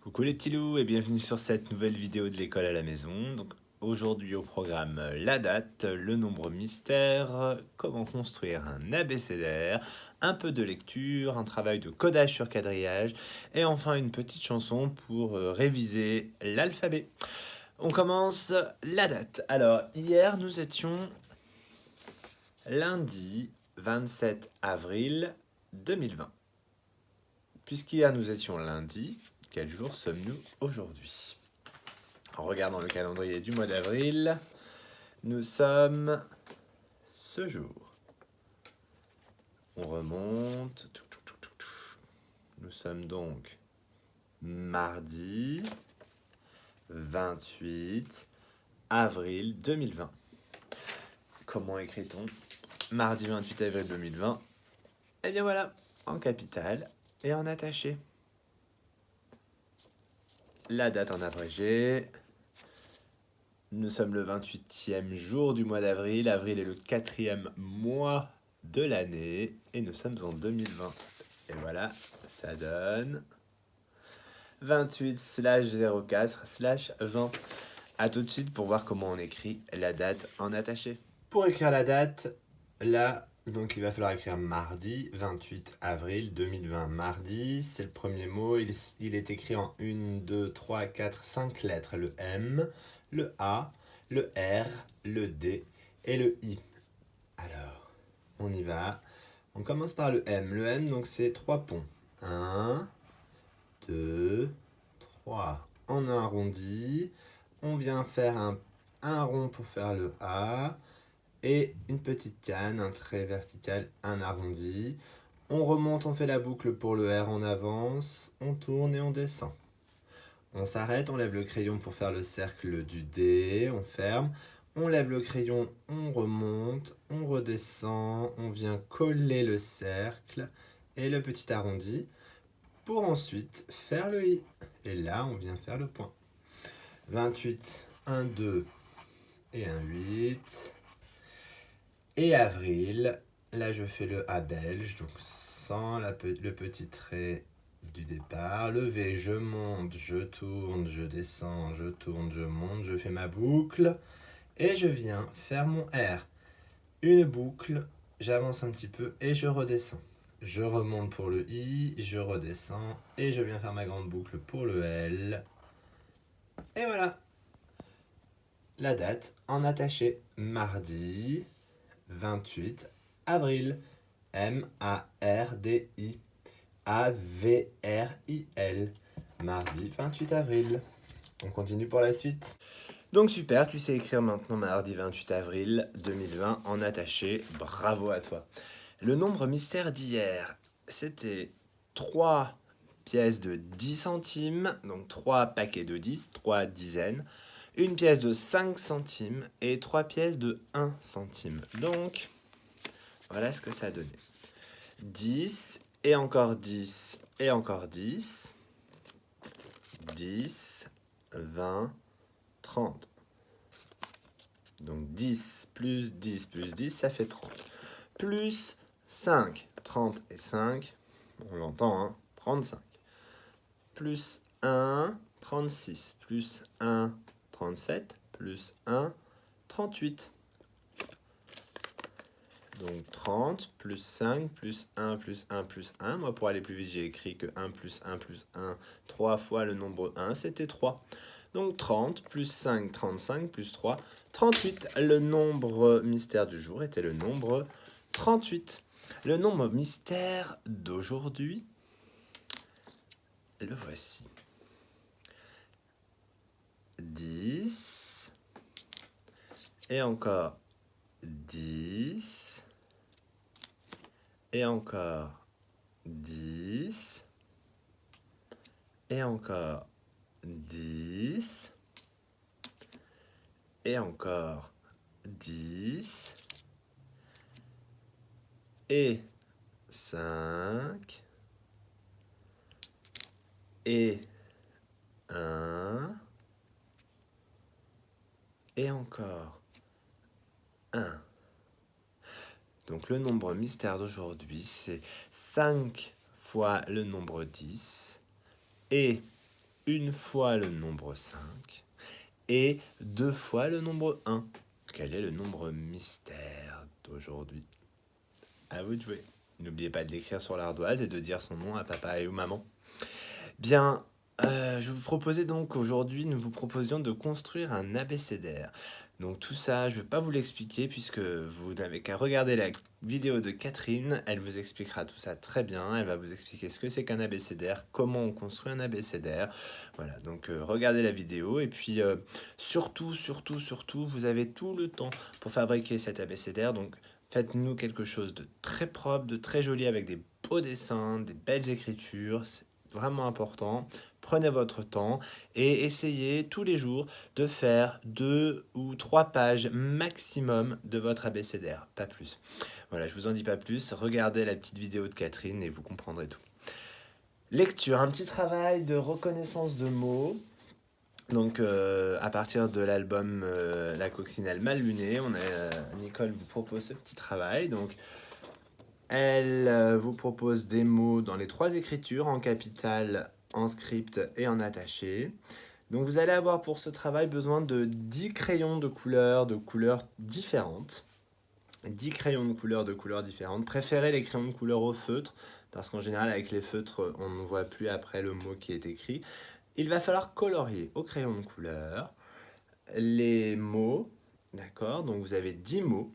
Coucou les petits loups et bienvenue sur cette nouvelle vidéo de l'école à la maison. Donc aujourd'hui au programme la date, le nombre mystère, comment construire un abécédaire, un peu de lecture, un travail de codage sur quadrillage et enfin une petite chanson pour réviser l'alphabet. On commence la date. Alors hier nous étions lundi 27 avril 2020. Puisqu'hier nous étions lundi, quel jour sommes-nous aujourd'hui? En regardant le calendrier du mois d'avril, nous sommes ce jour. On remonte. Nous sommes donc mardi 28 avril 2020. Comment écrit-on mardi 28 avril 2020? Eh bien voilà, en capitale et en attaché. La date en abrégé. Nous sommes le 28e jour du mois d'avril. Avril est le 4e mois de l'année. Et nous sommes en 2020. Et voilà, ça donne 28/04/20. A tout de suite pour voir comment on écrit la date en attaché. Pour écrire la date, là, donc il va falloir écrire mardi 28 avril 2020. Mardi, c'est le premier mot. Il est écrit en 1, 2, 3, 4, 5 lettres. Le M, le A, le R, le D et le I. Alors, on y va. On commence par le M. Le M, donc c'est 3 ponts. 1, 2, 3. En arrondi, on vient faire un rond pour faire le A et une petite canne, un trait vertical, un arrondi. On remonte, on fait la boucle pour le R, on avance, on tourne et on descend. On s'arrête, on lève le crayon pour faire le cercle du D, on ferme. On lève le crayon, on remonte, on redescend, on vient coller le cercle et le petit arrondi pour ensuite faire le I. Et là, on vient faire le point. 28, 1, 2 et un 8. Et avril, là je fais le A belge, donc sans le petit trait du départ. Le V, je monte, je tourne, je descends, je tourne, je monte, je fais ma boucle. Et je viens faire mon R. Une boucle, j'avance un petit peu et je redescends. Je remonte pour le I, je redescends et je viens faire ma grande boucle pour le L. Et voilà. La date en attaché, mardi 28 avril. M-A-R-D-I A-V-R-I-L. Mardi 28 avril. On continue pour la suite. Donc super, tu sais écrire maintenant mardi 28 avril 2020 en attaché. Bravo à toi. Le nombre mystère d'hier, c'était 3 pièces de 10 centimes, donc 3 paquets de 10, 3 dizaines, une pièce de 5 centimes et 3 pièces de 1 centime. Donc, voilà ce que ça donnait. 10 et encore 10 et encore 10, 10, 20, 30. Donc 10 plus 10 plus 10, ça fait 30. Plus 5, 30 et 5, on l'entend, hein, 35. Plus 1, 36. Plus 1, 37. Plus 1, 38. Donc 30 plus 5 plus 1 plus 1 plus 1. Moi, pour aller plus vite, j'ai écrit que 1 plus 1 plus 1, 3 fois le nombre 1, c'était 3. Donc 30 plus 5, 35 plus 3, 38. Le nombre mystère du jour était le nombre 38. Le nombre mystère d'aujourd'hui, le voici. 10 et encore 10 et encore 10 et encore 10 et encore 10 et 5 et 1 et encore 1. Donc le nombre mystère d'aujourd'hui, c'est 5 fois le nombre 10 et une fois le nombre 5 et 2 fois le nombre 1. Quel est le nombre mystère d'aujourd'hui? À vous de jouer. N'oubliez pas de l'écrire sur l'ardoise et de dire son nom à papa et ou maman. Bien, je vous proposais donc aujourd'hui, nous vous proposions de construire un abécédaire. Donc tout ça, je ne vais pas vous l'expliquer puisque vous n'avez qu'à regarder la vidéo de Catherine. Elle vous expliquera tout ça très bien. Elle va vous expliquer ce que c'est qu'un abécédaire, comment on construit un abécédaire. Voilà, donc regardez la vidéo et puis surtout, vous avez tout le temps pour fabriquer cet abécédaire. Donc faites-nous quelque chose de très propre, de très joli avec des beaux dessins, des belles écritures. C'est vraiment important. Prenez votre temps et essayez tous les jours de faire 2 ou 3 pages maximum de votre abécédaire, pas plus. Voilà, je vous en dis pas plus. Regardez la petite vidéo de Catherine et vous comprendrez tout. Lecture, un petit travail de reconnaissance de mots. Donc à partir de l'album La coccinelle mal lunée, Nicole vous propose ce petit travail. Donc elle vous propose des mots dans les 3 écritures, en capitale, en script et en attaché. Donc vous allez avoir pour ce travail besoin de 10 crayons de couleurs différentes. 10 crayons de couleurs différentes. Préférez les crayons de couleur au feutre, parce qu'en général avec les feutres, on ne voit plus après le mot qui est écrit. Il va falloir colorier au crayon de couleur les mots, d'accord? Donc vous avez 10 mots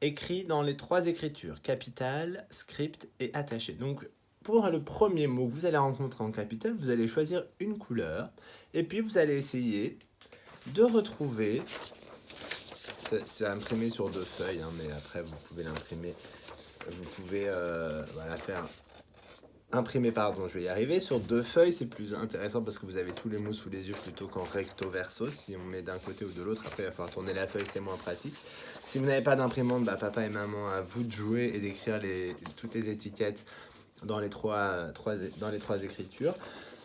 écrits dans les 3 écritures, capitale, script et attaché. Donc pour le premier mot que vous allez rencontrer en capitale, vous allez choisir une couleur et puis vous allez essayer de retrouver, c'est imprimé sur 2 feuilles, hein, mais après vous pouvez l'imprimer, vous pouvez faire imprimer, je vais y arriver, sur 2 feuilles, c'est plus intéressant parce que vous avez tous les mots sous les yeux plutôt qu'en recto verso. Si on met d'un côté ou de l'autre, après il va falloir tourner la feuille, c'est moins pratique. Si vous n'avez pas d'imprimante, papa et maman, à vous de jouer et d'écrire toutes les étiquettes dans les 3 écritures.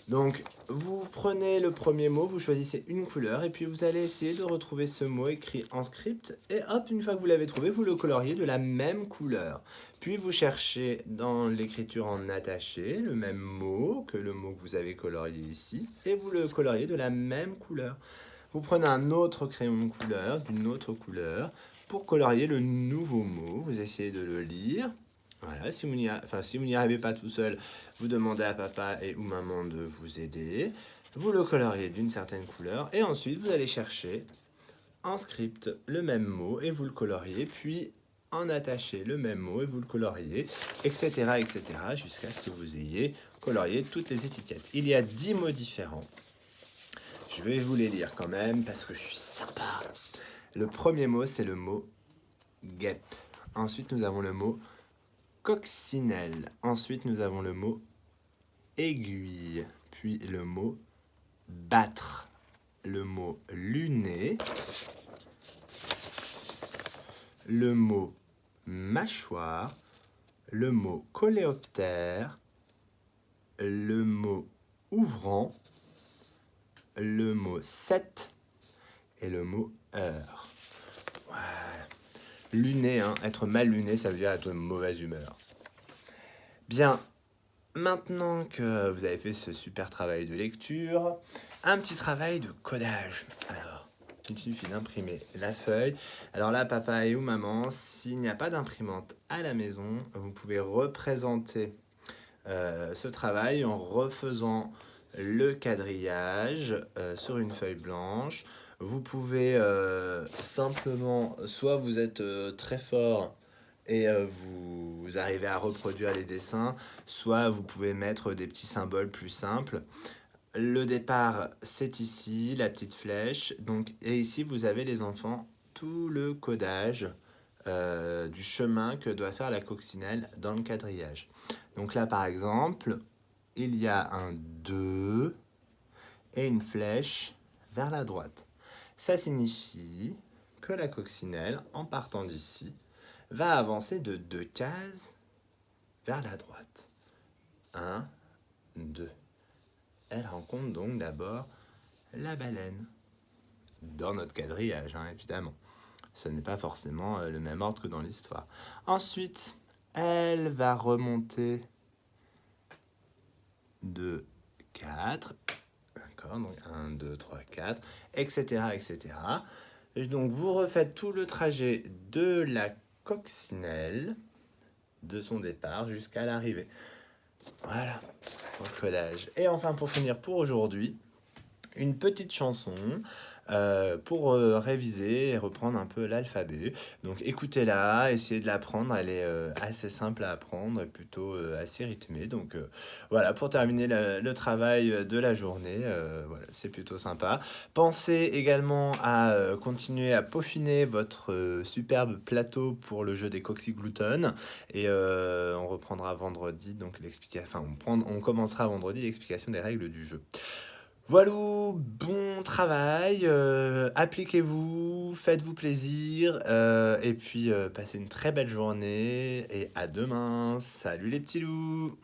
Donc vous prenez le premier mot, vous choisissez une couleur et puis vous allez essayer de retrouver ce mot écrit en script et hop, une fois que vous l'avez trouvé, vous le coloriez de la même couleur. Puis vous cherchez dans l'écriture en attaché le même mot que le mot que vous avez colorié ici et vous le coloriez de la même couleur. Vous prenez un autre crayon de couleur d'une autre couleur pour colorier le nouveau mot, vous essayez de le lire. Voilà, si vous n'y arrivez pas tout seul, vous demandez à papa et ou maman de vous aider. Vous le coloriez d'une certaine couleur et ensuite vous allez chercher en script le même mot et vous le coloriez, puis en attaché le même mot et vous le coloriez, etc. jusqu'à ce que vous ayez colorié toutes les étiquettes. Il y a 10 mots différents. Je vais vous les lire quand même parce que je suis sympa. Le premier mot, c'est le mot guêpe. Ensuite, nous avons le mot coccinelle. Ensuite, nous avons le mot aiguille. Puis le mot battre. Le mot luner. Le mot mâchoire. Le mot coléoptère. Le mot ouvrant. Le mot 7 et le mot heure. Voilà. Luner, être mal luné, ça veut dire être de mauvaise humeur. Bien, maintenant que vous avez fait ce super travail de lecture, un petit travail de codage. Alors, il suffit d'imprimer la feuille. Alors là, papa et ou maman, s'il n'y a pas d'imprimante à la maison, vous pouvez représenter ce travail en refaisant le quadrillage sur une feuille blanche. Vous pouvez simplement, soit vous êtes très fort et vous arrivez à reproduire les dessins, soit vous pouvez mettre des petits symboles plus simples. Le départ, c'est ici, la petite flèche. Donc, et ici, vous avez les enfants, tout le codage du chemin que doit faire la coccinelle dans le quadrillage. Donc là, par exemple, il y a un 2 et une flèche vers la droite. Ça signifie que la coccinelle, en partant d'ici, va avancer de 2 cases vers la droite. 1, 2. Elle rencontre donc d'abord la baleine. Dans notre quadrillage, évidemment. Ce n'est pas forcément le même ordre que dans l'histoire. Ensuite, elle va remonter de 4, D'accord, donc 1, 2, 3, 4, etc., etc. Et donc, vous refaites tout le trajet de la coccinelle, de son départ jusqu'à l'arrivée. Voilà, pour collage. Et enfin, pour finir pour aujourd'hui, une petite chanson pour réviser et reprendre un peu l'alphabet. Donc écoutez-la, essayez de l'apprendre, elle est assez simple à apprendre, et plutôt assez rythmée. Donc voilà, pour terminer le travail de la journée, voilà, c'est plutôt sympa. Pensez également à continuer à peaufiner votre superbe plateau pour le jeu des Coxygluton. Et on reprendra vendredi, donc l'explication, enfin on commencera vendredi l'explication des règles du jeu. Voilà, bon travail, appliquez-vous, faites-vous plaisir, et puis passez une très belle journée, et à demain. Salut les petits loups!